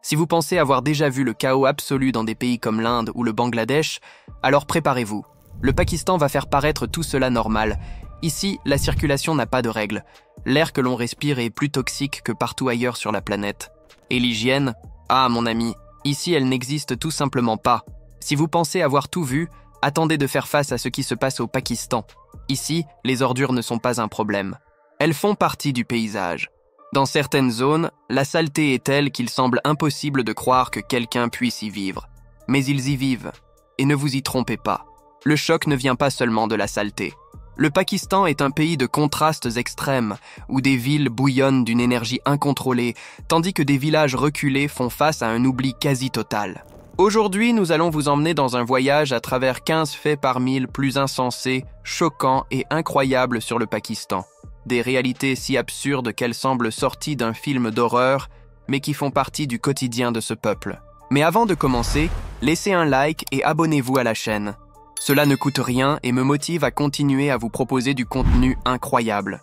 Si vous pensez avoir déjà vu le chaos absolu dans des pays comme l'Inde ou le Bangladesh, alors préparez-vous. Le Pakistan va faire paraître tout cela normal. Ici, la circulation n'a pas de règles. L'air que l'on respire est plus toxique que partout ailleurs sur la planète. Et l'hygiène? Ah, mon ami, ici elle n'existe tout simplement pas. Si vous pensez avoir tout vu, attendez de faire face à ce qui se passe au Pakistan. Ici, les ordures ne sont pas un problème. Elles font partie du paysage. Dans certaines zones, la saleté est telle qu'il semble impossible de croire que quelqu'un puisse y vivre. Mais ils y vivent. Et ne vous y trompez pas. Le choc ne vient pas seulement de la saleté. Le Pakistan est un pays de contrastes extrêmes, où des villes bouillonnent d'une énergie incontrôlée, tandis que des villages reculés font face à un oubli quasi total. Aujourd'hui, nous allons vous emmener dans un voyage à travers 15 faits par 1000 plus insensés, choquants et incroyables sur le Pakistan. Des réalités si absurdes qu'elles semblent sorties d'un film d'horreur, mais qui font partie du quotidien de ce peuple. Mais avant de commencer, laissez un like et abonnez-vous à la chaîne. Cela ne coûte rien et me motive à continuer à vous proposer du contenu incroyable.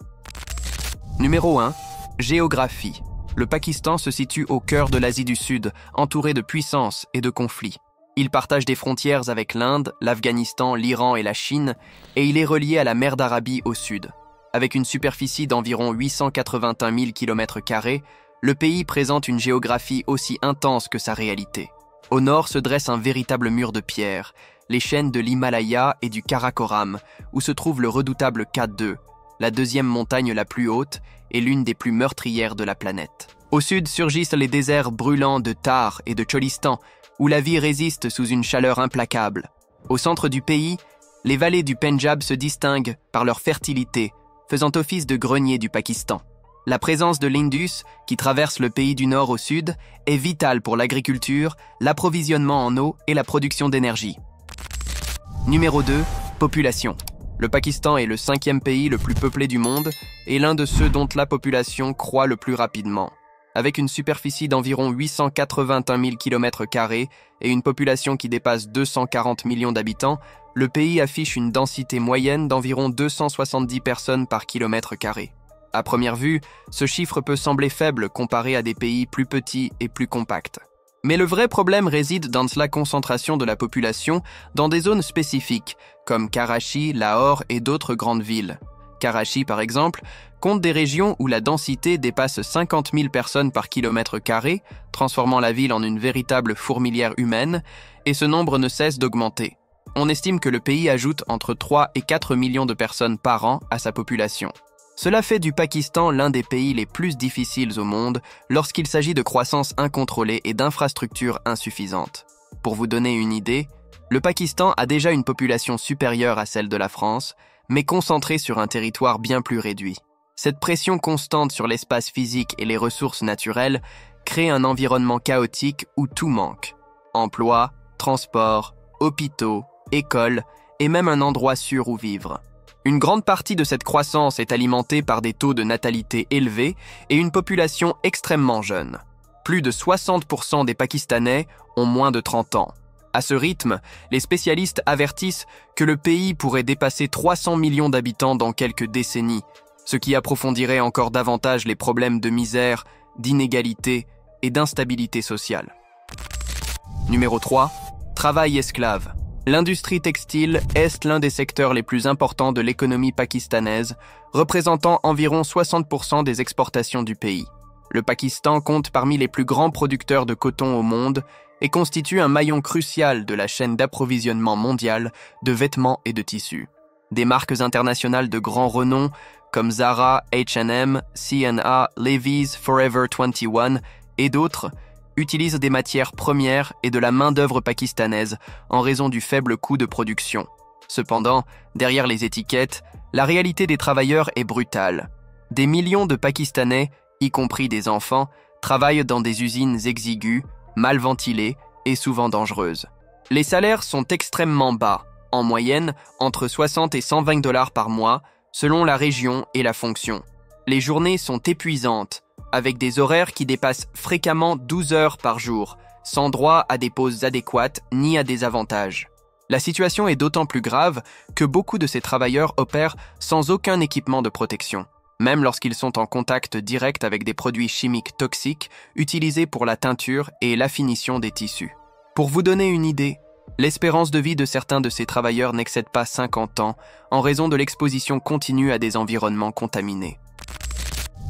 Numéro 1. Géographie. Le Pakistan se situe au cœur de l'Asie du Sud, entouré de puissances et de conflits. Il partage des frontières avec l'Inde, l'Afghanistan, l'Iran et la Chine, et il est relié à la mer d'Arabie au sud. Avec une superficie d'environ 881 000 km², le pays présente une géographie aussi intense que sa réalité. Au nord se dresse un véritable mur de pierre, les chaînes de l'Himalaya et du Karakoram, où se trouve le redoutable K2, la deuxième montagne la plus haute et l'une des plus meurtrières de la planète. Au sud surgissent les déserts brûlants de Thar et de Cholistan, où la vie résiste sous une chaleur implacable. Au centre du pays, les vallées du Pendjab se distinguent par leur fertilité, faisant office de grenier du Pakistan. La présence de l'Indus, qui traverse le pays du nord au sud, est vitale pour l'agriculture, l'approvisionnement en eau et la production d'énergie. Numéro 2. Population. Le Pakistan est le 5e pays le plus peuplé du monde et l'un de ceux dont la population croît le plus rapidement. Avec une superficie d'environ 881 000 km² et une population qui dépasse 240 millions d'habitants, le pays affiche une densité moyenne d'environ 270 personnes par km². À première vue, ce chiffre peut sembler faible comparé à des pays plus petits et plus compacts. Mais le vrai problème réside dans la concentration de la population dans des zones spécifiques, comme Karachi, Lahore et d'autres grandes villes. Karachi, par exemple, compte des régions où la densité dépasse 50 000 personnes par km², transformant la ville en une véritable fourmilière humaine, et ce nombre ne cesse d'augmenter. On estime que le pays ajoute entre 3 et 4 millions de personnes par an à sa population. Cela fait du Pakistan l'un des pays les plus difficiles au monde lorsqu'il s'agit de croissance incontrôlée et d'infrastructures insuffisantes. Pour vous donner une idée, le Pakistan a déjà une population supérieure à celle de la France, mais concentrée sur un territoire bien plus réduit. Cette pression constante sur l'espace physique et les ressources naturelles crée un environnement chaotique où tout manque. Emploi, transport, hôpitaux, écoles et même un endroit sûr où vivre. Une grande partie de cette croissance est alimentée par des taux de natalité élevés et une population extrêmement jeune. Plus de 60% des Pakistanais ont moins de 30 ans. À ce rythme, les spécialistes avertissent que le pays pourrait dépasser 300 millions d'habitants dans quelques décennies, ce qui approfondirait encore davantage les problèmes de misère, d'inégalité et d'instabilité sociale. Numéro 3. Travail esclave. L'industrie textile est l'un des secteurs les plus importants de l'économie pakistanaise, représentant environ 60% des exportations du pays. Le Pakistan compte parmi les plus grands producteurs de coton au monde et constitue un maillon crucial de la chaîne d'approvisionnement mondiale de vêtements et de tissus. Des marques internationales de grand renom comme Zara, H&M, C&A, Levi's, Forever 21 et d'autres utilisent des matières premières et de la main-d'œuvre pakistanaise en raison du faible coût de production. Cependant, derrière les étiquettes, la réalité des travailleurs est brutale. Des millions de Pakistanais, y compris des enfants, travaillent dans des usines exiguës, mal ventilées et souvent dangereuses. Les salaires sont extrêmement bas, en moyenne entre 60 et 120 $ par mois, selon la région et la fonction. Les journées sont épuisantes, avec des horaires qui dépassent fréquemment 12 heures par jour, sans droit à des pauses adéquates ni à des avantages. La situation est d'autant plus grave que beaucoup de ces travailleurs opèrent sans aucun équipement de protection. même lorsqu'ils sont en contact direct avec des produits chimiques toxiques utilisés pour la teinture et l'affinition des tissus. Pour vous donner une idée, l'espérance de vie de certains de ces travailleurs n'excède pas 50 ans en raison de l'exposition continue à des environnements contaminés.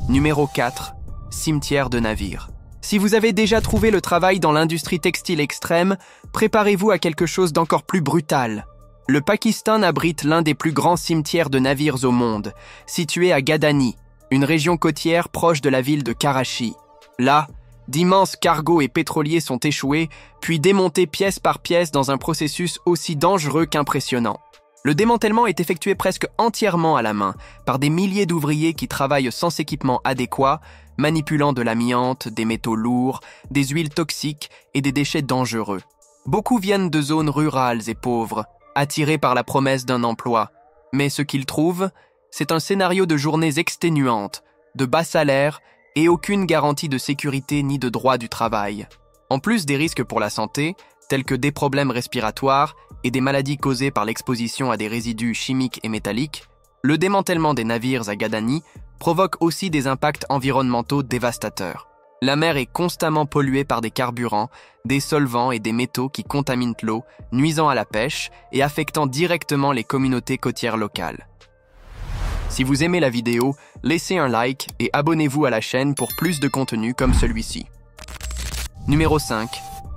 Numéro 4. Cimetière de navires. Si vous avez déjà trouvé le travail dans l'industrie textile extrême, préparez-vous à quelque chose d'encore plus brutal. Le Pakistan abrite l'un des plus grands cimetières de navires au monde, situé à Gadani, une région côtière proche de la ville de Karachi. Là, d'immenses cargos et pétroliers sont échoués, puis démontés pièce par pièce dans un processus aussi dangereux qu'impressionnant. Le démantèlement est effectué presque entièrement à la main, par des milliers d'ouvriers qui travaillent sans équipement adéquat, manipulant de l'amiante, des métaux lourds, des huiles toxiques et des déchets dangereux. Beaucoup viennent de zones rurales et pauvres, attirés par la promesse d'un emploi. Mais ce qu'ils trouvent, c'est un scénario de journées exténuantes, de bas salaires et aucune garantie de sécurité ni de droit du travail. En plus des risques pour la santé, tels que des problèmes respiratoires et des maladies causées par l'exposition à des résidus chimiques et métalliques, le démantèlement des navires à Gadani provoque aussi des impacts environnementaux dévastateurs. La mer est constamment polluée par des carburants, des solvants et des métaux qui contaminent l'eau, nuisant à la pêche et affectant directement les communautés côtières locales. Si vous aimez la vidéo, laissez un like et abonnez-vous à la chaîne pour plus de contenu comme celui-ci. Numéro 5.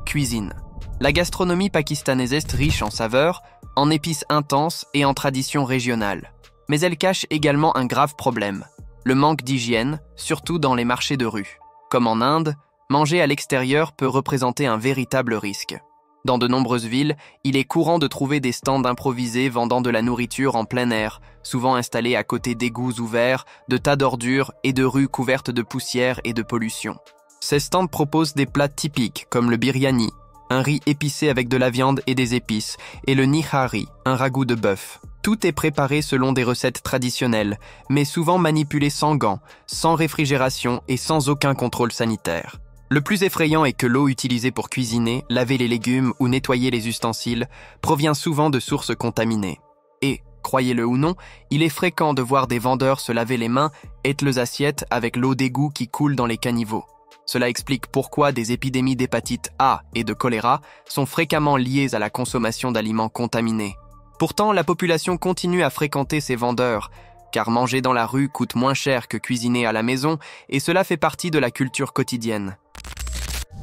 Cuisine. La gastronomie pakistanaise est riche en saveurs, en épices intenses et en traditions régionales. Mais elle cache également un grave problème, le manque d'hygiène, surtout dans les marchés de rue. Comme en Inde, manger à l'extérieur peut représenter un véritable risque. Dans de nombreuses villes, il est courant de trouver des stands improvisés vendant de la nourriture en plein air, souvent installés à côté d'égouts ouverts, de tas d'ordures et de rues couvertes de poussière et de pollution. Ces stands proposent des plats typiques comme le biryani, un riz épicé avec de la viande et des épices, et le nihari, un ragoût de bœuf. Tout est préparé selon des recettes traditionnelles, mais souvent manipulé sans gants, sans réfrigération et sans aucun contrôle sanitaire. Le plus effrayant est que l'eau utilisée pour cuisiner, laver les légumes ou nettoyer les ustensiles provient souvent de sources contaminées. Et, croyez-le ou non, il est fréquent de voir des vendeurs se laver les mains et les assiettes avec l'eau d'égout qui coule dans les caniveaux. Cela explique pourquoi des épidémies d'hépatite A et de choléra sont fréquemment liées à la consommation d'aliments contaminés. Pourtant, la population continue à fréquenter ces vendeurs, car manger dans la rue coûte moins cher que cuisiner à la maison, et cela fait partie de la culture quotidienne.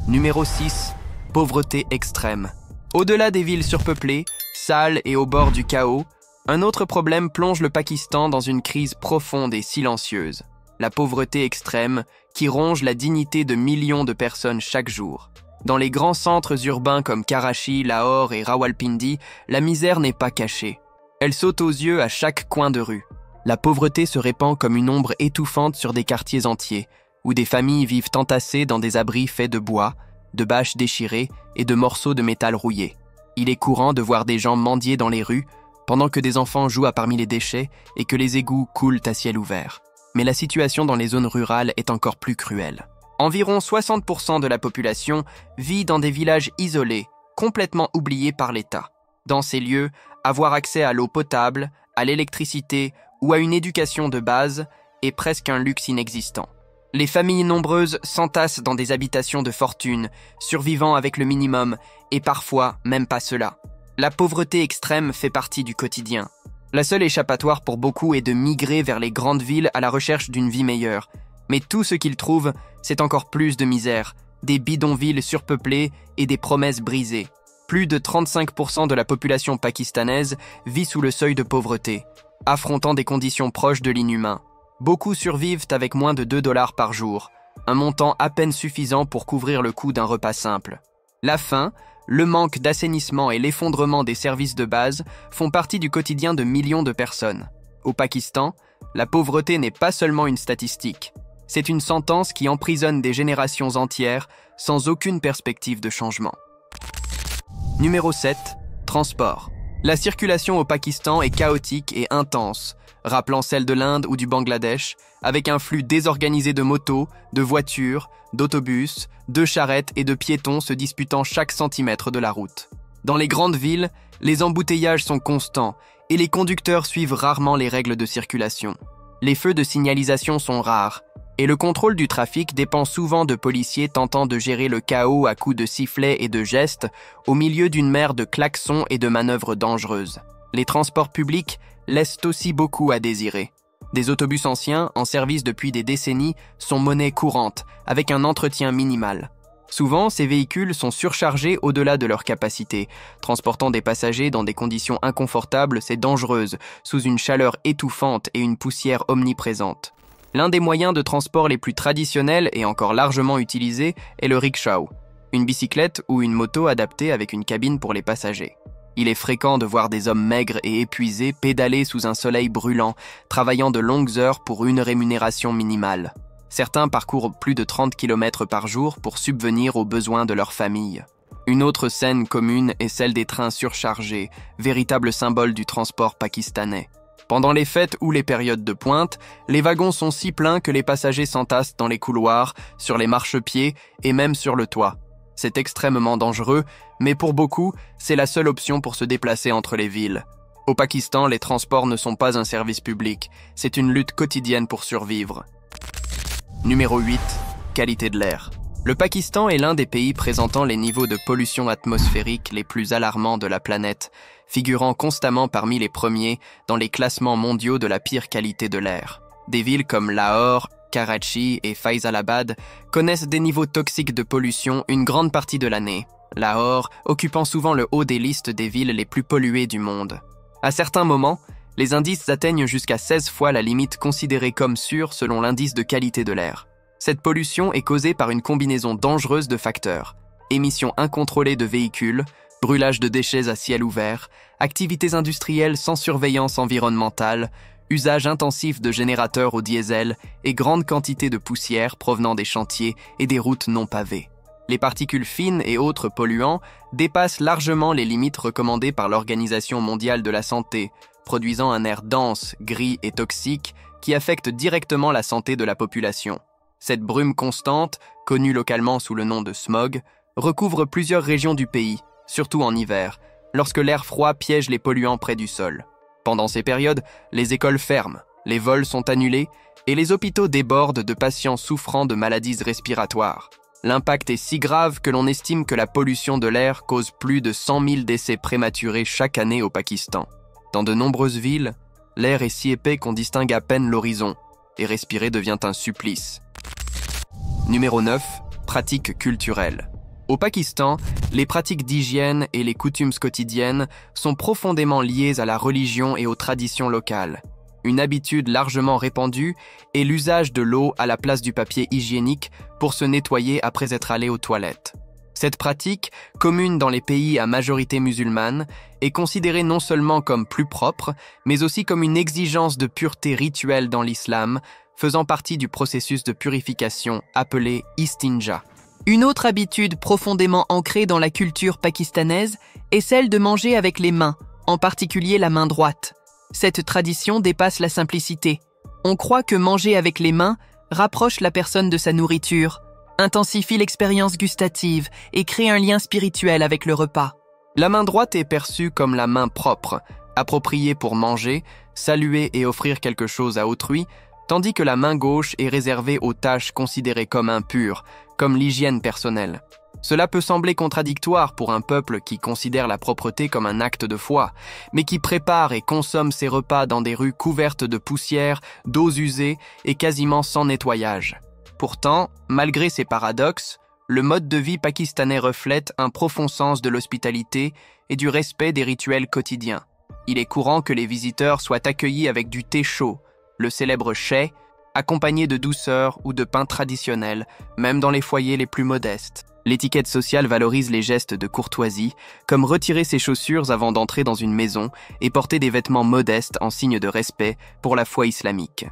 Numéro 6. Pauvreté extrême. Au-delà des villes surpeuplées, sales et au bord du chaos, un autre problème plonge le Pakistan dans une crise profonde et silencieuse. La pauvreté extrême qui ronge la dignité de millions de personnes chaque jour. Dans les grands centres urbains comme Karachi, Lahore et Rawalpindi, la misère n'est pas cachée. Elle saute aux yeux à chaque coin de rue. La pauvreté se répand comme une ombre étouffante sur des quartiers entiers, où des familles vivent entassées dans des abris faits de bois, de bâches déchirées et de morceaux de métal rouillés. Il est courant de voir des gens mendier dans les rues, pendant que des enfants jouent parmi les déchets et que les égouts coulent à ciel ouvert. Mais la situation dans les zones rurales est encore plus cruelle. Environ 60% de la population vit dans des villages isolés, complètement oubliés par l'État. Dans ces lieux, avoir accès à l'eau potable, à l'électricité ou à une éducation de base est presque un luxe inexistant. Les familles nombreuses s'entassent dans des habitations de fortune, survivant avec le minimum, et parfois même pas cela. La pauvreté extrême fait partie du quotidien. La seule échappatoire pour beaucoup est de migrer vers les grandes villes à la recherche d'une vie meilleure. Mais tout ce qu'ils trouvent, c'est encore plus de misère, des bidonvilles surpeuplés et des promesses brisées. Plus de 35% de la population pakistanaise vit sous le seuil de pauvreté, affrontant des conditions proches de l'inhumain. Beaucoup survivent avec moins de $2 par jour, un montant à peine suffisant pour couvrir le coût d'un repas simple. La faim, le manque d'assainissement et l'effondrement des services de base font partie du quotidien de millions de personnes. Au Pakistan, la pauvreté n'est pas seulement une statistique. C'est une sentence qui emprisonne des générations entières sans aucune perspective de changement. Numéro 7. Transport. La circulation au Pakistan est chaotique et intense, rappelant celle de l'Inde ou du Bangladesh, avec un flux désorganisé de motos, de voitures, d'autobus, de charrettes et de piétons se disputant chaque centimètre de la route. Dans les grandes villes, les embouteillages sont constants et les conducteurs suivent rarement les règles de circulation. Les feux de signalisation sont rares, et le contrôle du trafic dépend souvent de policiers tentant de gérer le chaos à coups de sifflets et de gestes au milieu d'une mer de klaxons et de manœuvres dangereuses. Les transports publics laissent aussi beaucoup à désirer. Des autobus anciens, en service depuis des décennies, sont monnaie courante, avec un entretien minimal. Souvent, ces véhicules sont surchargés au-delà de leur capacité. Transportant des passagers dans des conditions inconfortables, c'est dangereuse, sous une chaleur étouffante et une poussière omniprésente. L'un des moyens de transport les plus traditionnels et encore largement utilisés est le rickshaw, une bicyclette ou une moto adaptée avec une cabine pour les passagers. Il est fréquent de voir des hommes maigres et épuisés pédaler sous un soleil brûlant, travaillant de longues heures pour une rémunération minimale. Certains parcourent plus de 30 km par jour pour subvenir aux besoins de leur famille. Une autre scène commune est celle des trains surchargés, véritable symbole du transport pakistanais. Pendant les fêtes ou les périodes de pointe, les wagons sont si pleins que les passagers s'entassent dans les couloirs, sur les marchepieds et même sur le toit. C'est extrêmement dangereux, mais pour beaucoup, c'est la seule option pour se déplacer entre les villes. Au Pakistan, les transports ne sont pas un service public, c'est une lutte quotidienne pour survivre. Numéro 8. Qualité de l'air. Le Pakistan est l'un des pays présentant les niveaux de pollution atmosphérique les plus alarmants de la planète, figurant constamment parmi les premiers dans les classements mondiaux de la pire qualité de l'air. Des villes comme Lahore, Karachi et Faisalabad connaissent des niveaux toxiques de pollution une grande partie de l'année, Lahore occupant souvent le haut des listes des villes les plus polluées du monde. À certains moments, les indices atteignent jusqu'à 16 fois la limite considérée comme sûre selon l'indice de qualité de l'air. Cette pollution est causée par une combinaison dangereuse de facteurs. Émissions incontrôlées de véhicules, brûlage de déchets à ciel ouvert, activités industrielles sans surveillance environnementale, usage intensif de générateurs au diesel et grande quantité de poussière provenant des chantiers et des routes non pavées. Les particules fines et autres polluants dépassent largement les limites recommandées par l'Organisation mondiale de la santé, produisant un air dense, gris et toxique qui affecte directement la santé de la population. Cette brume constante, connue localement sous le nom de smog, recouvre plusieurs régions du pays, surtout en hiver, lorsque l'air froid piège les polluants près du sol. Pendant ces périodes, les écoles ferment, les vols sont annulés et les hôpitaux débordent de patients souffrant de maladies respiratoires. L'impact est si grave que l'on estime que la pollution de l'air cause plus de 100 000 décès prématurés chaque année au Pakistan. Dans de nombreuses villes, l'air est si épais qu'on distingue à peine l'horizon, et respirer devient un supplice. Numéro 9. Pratiques culturelles. Au Pakistan, les pratiques d'hygiène et les coutumes quotidiennes sont profondément liées à la religion et aux traditions locales. Une habitude largement répandue est l'usage de l'eau à la place du papier hygiénique pour se nettoyer après être allé aux toilettes. Cette pratique, commune dans les pays à majorité musulmane, est considérée non seulement comme plus propre, mais aussi comme une exigence de pureté rituelle dans l'islam, faisant partie du processus de purification appelé istinja. Une autre habitude profondément ancrée dans la culture pakistanaise est celle de manger avec les mains, en particulier la main droite. Cette tradition dépasse la simplicité. On croit que manger avec les mains rapproche la personne de sa nourriture, intensifie l'expérience gustative et crée un lien spirituel avec le repas. La main droite est perçue comme la main propre, appropriée pour manger, saluer et offrir quelque chose à autrui, tandis que la main gauche est réservée aux tâches considérées comme impures, comme l'hygiène personnelle. Cela peut sembler contradictoire pour un peuple qui considère la propreté comme un acte de foi, mais qui prépare et consomme ses repas dans des rues couvertes de poussière, d'eaux usées et quasiment sans nettoyage. Pourtant, malgré ces paradoxes, le mode de vie pakistanais reflète un profond sens de l'hospitalité et du respect des rituels quotidiens. Il est courant que les visiteurs soient accueillis avec du thé chaud, le célèbre chai, accompagné de douceur ou de pain traditionnel, même dans les foyers les plus modestes. L'étiquette sociale valorise les gestes de courtoisie, comme retirer ses chaussures avant d'entrer dans une maison et porter des vêtements modestes en signe de respect pour la foi islamique.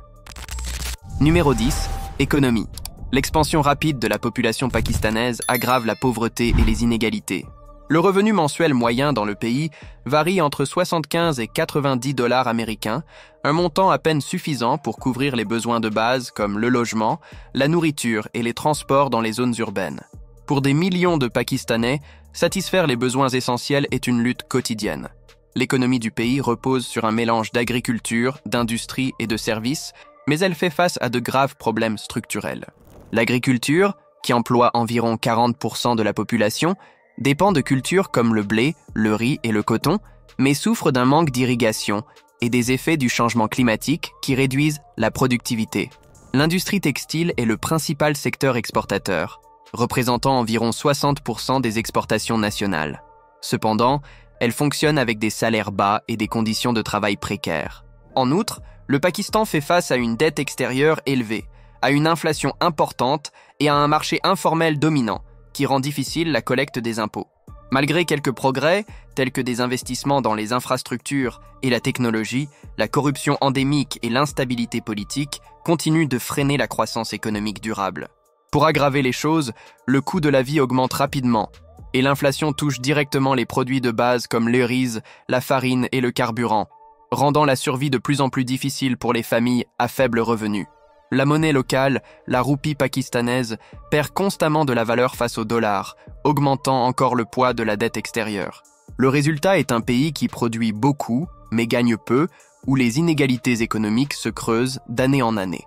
Numéro 10. Économie. L'expansion rapide de la population pakistanaise aggrave la pauvreté et les inégalités. Le revenu mensuel moyen dans le pays varie entre 75 et 90 dollars américains, un montant à peine suffisant pour couvrir les besoins de base comme le logement, la nourriture et les transports dans les zones urbaines. Pour des millions de Pakistanais, satisfaire les besoins essentiels est une lutte quotidienne. L'économie du pays repose sur un mélange d'agriculture, d'industrie et de services, Mais elle fait face à de graves problèmes structurels. L'agriculture, qui emploie environ 40% de la population, dépend de cultures comme le blé, le riz et le coton, mais souffre d'un manque d'irrigation et des effets du changement climatique qui réduisent la productivité. L'industrie textile est le principal secteur exportateur, représentant environ 60% des exportations nationales. Cependant, elle fonctionne avec des salaires bas et des conditions de travail précaires. En outre, le Pakistan fait face à une dette extérieure élevée, à une inflation importante et à un marché informel dominant qui rend difficile la collecte des impôts. Malgré quelques progrès, tels que des investissements dans les infrastructures et la technologie, la corruption endémique et l'instabilité politique continuent de freiner la croissance économique durable. Pour aggraver les choses, le coût de la vie augmente rapidement et l'inflation touche directement les produits de base comme le riz, la farine et le carburant, rendant la survie de plus en plus difficile pour les familles à faible revenu. La monnaie locale, la roupie pakistanaise, perd constamment de la valeur face au dollar, augmentant encore le poids de la dette extérieure. Le résultat est un pays qui produit beaucoup, mais gagne peu, où les inégalités économiques se creusent d'année en année.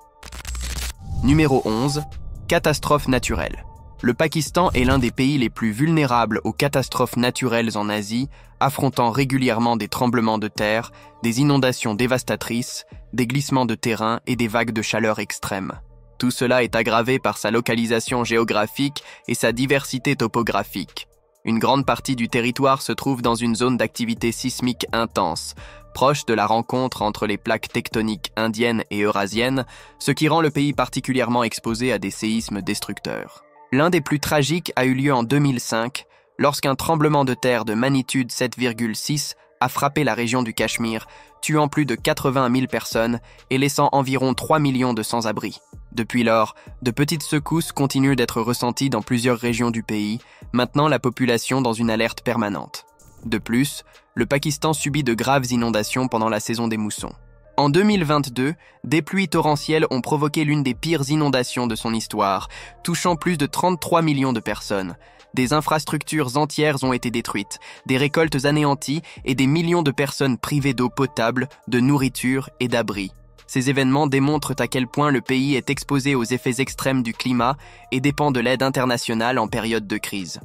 Numéro 11. Catastrophes naturelles. Le Pakistan est l'un des pays les plus vulnérables aux catastrophes naturelles en Asie, affrontant régulièrement des tremblements de terre, des inondations dévastatrices, des glissements de terrain et des vagues de chaleur extrêmes. Tout cela est aggravé par sa localisation géographique et sa diversité topographique. Une grande partie du territoire se trouve dans une zone d'activité sismique intense, proche de la rencontre entre les plaques tectoniques indiennes et eurasiennes, ce qui rend le pays particulièrement exposé à des séismes destructeurs. L'un des plus tragiques a eu lieu en 2005, lorsqu'un tremblement de terre de magnitude 7,6 a frappé la région du Cachemire, tuant plus de 80 000 personnes et laissant environ 3 millions de sans-abri. Depuis lors, de petites secousses continuent d'être ressenties dans plusieurs régions du pays, maintenant la population dans une alerte permanente. De plus, le Pakistan subit de graves inondations pendant la saison des moussons. En 2022, des pluies torrentielles ont provoqué l'une des pires inondations de son histoire, touchant plus de 33 millions de personnes. Des infrastructures entières ont été détruites, des récoltes anéanties et des millions de personnes privées d'eau potable, de nourriture et d'abri. Ces événements démontrent à quel point le pays est exposé aux effets extrêmes du climat et dépend de l'aide internationale en période de crise.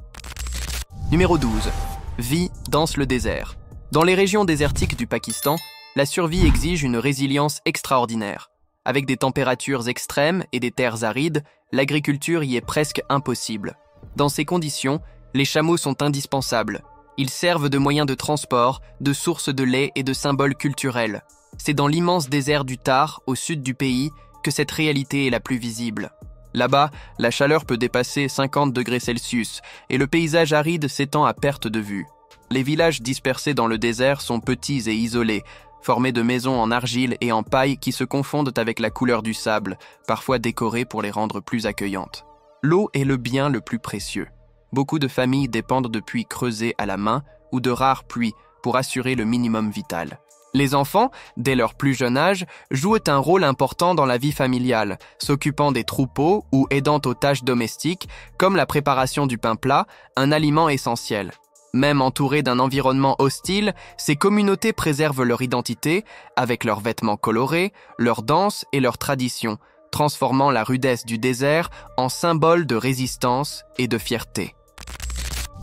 Numéro 12. Vie dans le désert. Dans les régions désertiques du Pakistan, la survie exige une résilience extraordinaire. Avec des températures extrêmes et des terres arides, l'agriculture y est presque impossible. Dans ces conditions, les chameaux sont indispensables. Ils servent de moyens de transport, de source de lait et de symboles culturels. C'est dans l'immense désert du Thar, au sud du pays, que cette réalité est la plus visible. Là-bas, la chaleur peut dépasser 50 degrés Celsius et le paysage aride s'étend à perte de vue. Les villages dispersés dans le désert sont petits et isolés, formés de maisons en argile et en paille qui se confondent avec la couleur du sable, parfois décorées pour les rendre plus accueillantes. L'eau est le bien le plus précieux. Beaucoup de familles dépendent de puits creusés à la main ou de rares pluies pour assurer le minimum vital. Les enfants, dès leur plus jeune âge, jouent un rôle important dans la vie familiale, s'occupant des troupeaux ou aidant aux tâches domestiques, comme la préparation du pain plat, un aliment essentiel. Même entourées d'un environnement hostile, ces communautés préservent leur identité avec leurs vêtements colorés, leurs danses et leurs traditions, transformant la rudesse du désert en symbole de résistance et de fierté.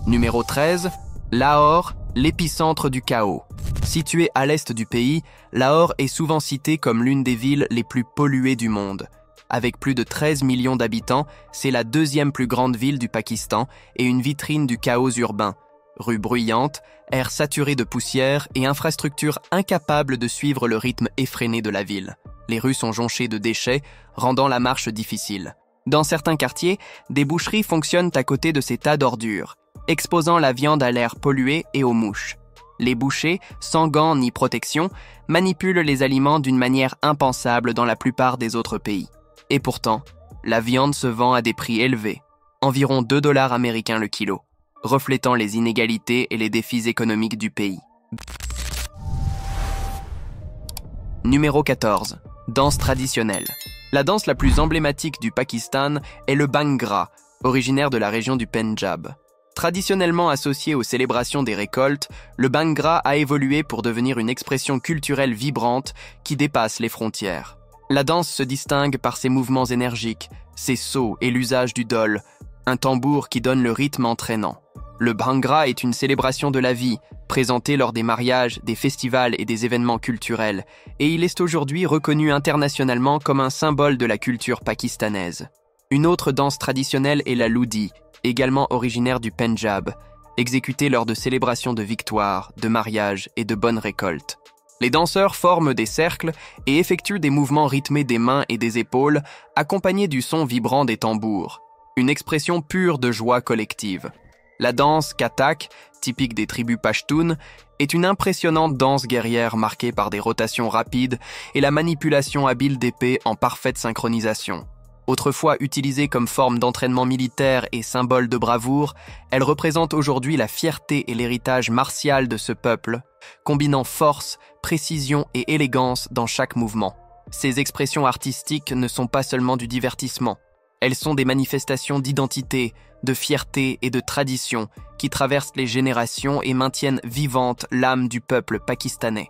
Numéro 13. Lahore, l'épicentre du chaos. Située à l'est du pays, Lahore est souvent citée comme l'une des villes les plus polluées du monde. Avec plus de 13 millions d'habitants, c'est la deuxième plus grande ville du Pakistan et une vitrine du chaos urbain. Rues bruyantes, air saturé de poussière et infrastructures incapables de suivre le rythme effréné de la ville. Les rues sont jonchées de déchets, rendant la marche difficile. Dans certains quartiers, des boucheries fonctionnent à côté de ces tas d'ordures, exposant la viande à l'air pollué et aux mouches. Les bouchers, sans gants ni protection, manipulent les aliments d'une manière impensable dans la plupart des autres pays. Et pourtant, la viande se vend à des prix élevés, environ 2 $ américains le kilo, reflétant les inégalités et les défis économiques du pays. Numéro 14. Danse traditionnelle. La danse la plus emblématique du Pakistan est le Bhangra, originaire de la région du Pendjab. Traditionnellement associé aux célébrations des récoltes, le Bhangra a évolué pour devenir une expression culturelle vibrante qui dépasse les frontières. La danse se distingue par ses mouvements énergiques, ses sauts et l'usage du dol, un tambour qui donne le rythme entraînant. Le bhangra est une célébration de la vie, présentée lors des mariages, des festivals et des événements culturels, et il est aujourd'hui reconnu internationalement comme un symbole de la culture pakistanaise. Une autre danse traditionnelle est la Ludi, également originaire du Pendjab, exécutée lors de célébrations de victoire, de mariage et de bonnes récoltes. Les danseurs forment des cercles et effectuent des mouvements rythmés des mains et des épaules, accompagnés du son vibrant des tambours, une expression pure de joie collective. La danse Kathak, typique des tribus pashtunes, est une impressionnante danse guerrière marquée par des rotations rapides et la manipulation habile d'épées en parfaite synchronisation. Autrefois utilisée comme forme d'entraînement militaire et symbole de bravoure, elle représente aujourd'hui la fierté et l'héritage martial de ce peuple, combinant force, précision et élégance dans chaque mouvement. Ces expressions artistiques ne sont pas seulement du divertissement. Elles sont des manifestations d'identité, de fierté et de tradition qui traversent les générations et maintiennent vivante l'âme du peuple pakistanais.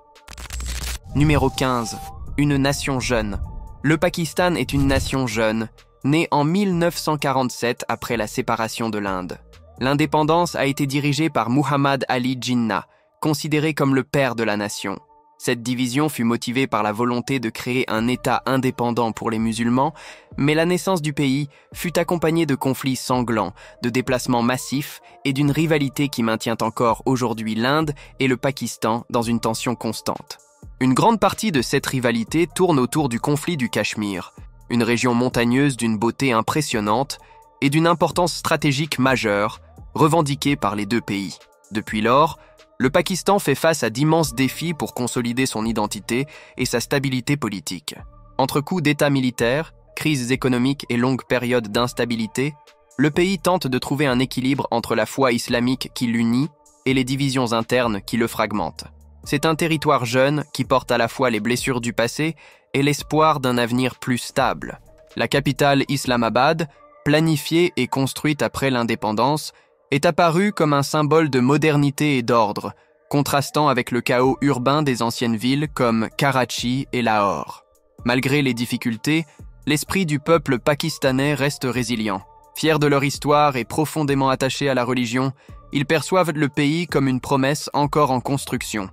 Numéro 15. Une nation jeune. Le Pakistan est une nation jeune, née en 1947 après la séparation de l'Inde. L'indépendance a été dirigée par Muhammad Ali Jinnah, considéré comme le père de la nation. Cette division fut motivée par la volonté de créer un État indépendant pour les musulmans, mais la naissance du pays fut accompagnée de conflits sanglants, de déplacements massifs et d'une rivalité qui maintient encore aujourd'hui l'Inde et le Pakistan dans une tension constante. Une grande partie de cette rivalité tourne autour du conflit du Cachemire, une région montagneuse d'une beauté impressionnante et d'une importance stratégique majeure, revendiquée par les deux pays. Depuis lors, le Pakistan fait face à d'immenses défis pour consolider son identité et sa stabilité politique. Entre coups d'État militaire, crises économiques et longues périodes d'instabilité, le pays tente de trouver un équilibre entre la foi islamique qui l'unit et les divisions internes qui le fragmentent. C'est un territoire jeune qui porte à la fois les blessures du passé et l'espoir d'un avenir plus stable. La capitale Islamabad, planifiée et construite après l'indépendance, est apparue comme un symbole de modernité et d'ordre, contrastant avec le chaos urbain des anciennes villes comme Karachi et Lahore. Malgré les difficultés, l'esprit du peuple pakistanais reste résilient. Fiers de leur histoire et profondément attachés à la religion, ils perçoivent le pays comme une promesse encore en construction.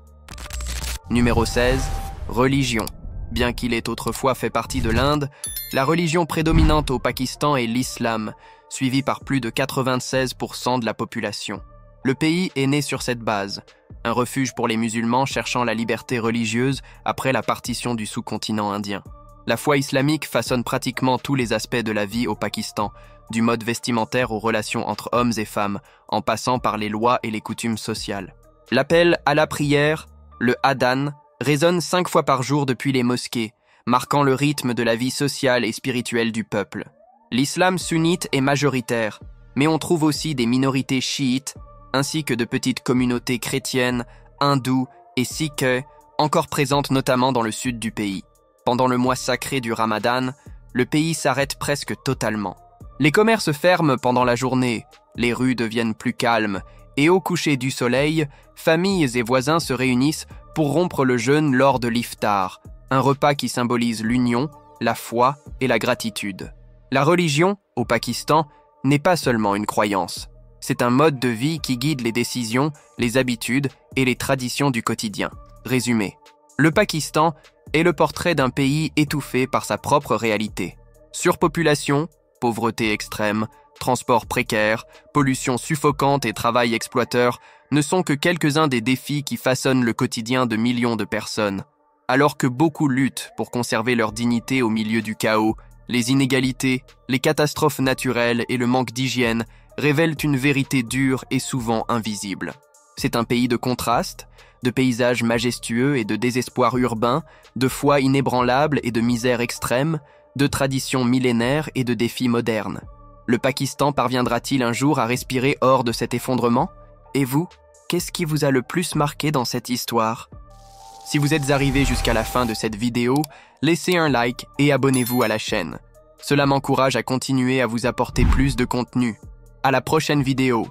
Numéro 16. Religion. Bien qu'il ait autrefois fait partie de l'Inde, la religion prédominante au Pakistan est l'islam, suivi par plus de 96% de la population. Le pays est né sur cette base, un refuge pour les musulmans cherchant la liberté religieuse après la partition du sous-continent indien. La foi islamique façonne pratiquement tous les aspects de la vie au Pakistan, du mode vestimentaire aux relations entre hommes et femmes, en passant par les lois et les coutumes sociales. L'appel à la prière, le adhan, résonne 5 fois par jour depuis les mosquées, marquant le rythme de la vie sociale et spirituelle du peuple. L'islam sunnite est majoritaire, mais on trouve aussi des minorités chiites, ainsi que de petites communautés chrétiennes, hindoues et sikhs, encore présentes notamment dans le sud du pays. Pendant le mois sacré du Ramadan, le pays s'arrête presque totalement. Les commerces ferment pendant la journée, les rues deviennent plus calmes, et au coucher du soleil, familles et voisins se réunissent pour rompre le jeûne lors de l'iftar, un repas qui symbolise l'union, la foi et la gratitude. La religion, au Pakistan, n'est pas seulement une croyance. C'est un mode de vie qui guide les décisions, les habitudes et les traditions du quotidien. Résumé. Le Pakistan est le portrait d'un pays étouffé par sa propre réalité. Surpopulation, pauvreté extrême, transport précaire, pollution suffocante et travail exploiteur ne sont que quelques-uns des défis qui façonnent le quotidien de millions de personnes. Alors que beaucoup luttent pour conserver leur dignité au milieu du chaos, les inégalités, les catastrophes naturelles et le manque d'hygiène révèlent une vérité dure et souvent invisible. C'est un pays de contrastes, de paysages majestueux et de désespoir urbain, de foi inébranlable et de misère extrême, de traditions millénaires et de défis modernes. Le Pakistan parviendra-t-il un jour à respirer hors de cet effondrement? Et vous, qu'est-ce qui vous a le plus marqué dans cette histoire? Si vous êtes arrivé jusqu'à la fin de cette vidéo, laissez un like et abonnez-vous à la chaîne. Cela m'encourage à continuer à vous apporter plus de contenu. À la prochaine vidéo.